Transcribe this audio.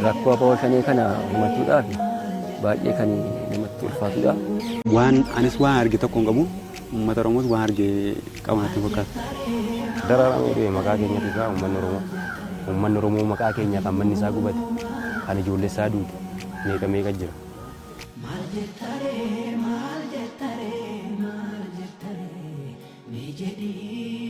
rakkoo ababoo shanee kana himachuudhaaf baay'ee kan namatti ulfaatudha. Anis waan arge tokko hin qabu. Uummata Oromoos waan arge qaba natti fakkaata. Dararaan maqaa keenyatti irraa uummanni Oromoo maqaa keenya kan manni isaa gubate kan ijoollee isaa duute meeqa jira. Maal jettare mee jedhii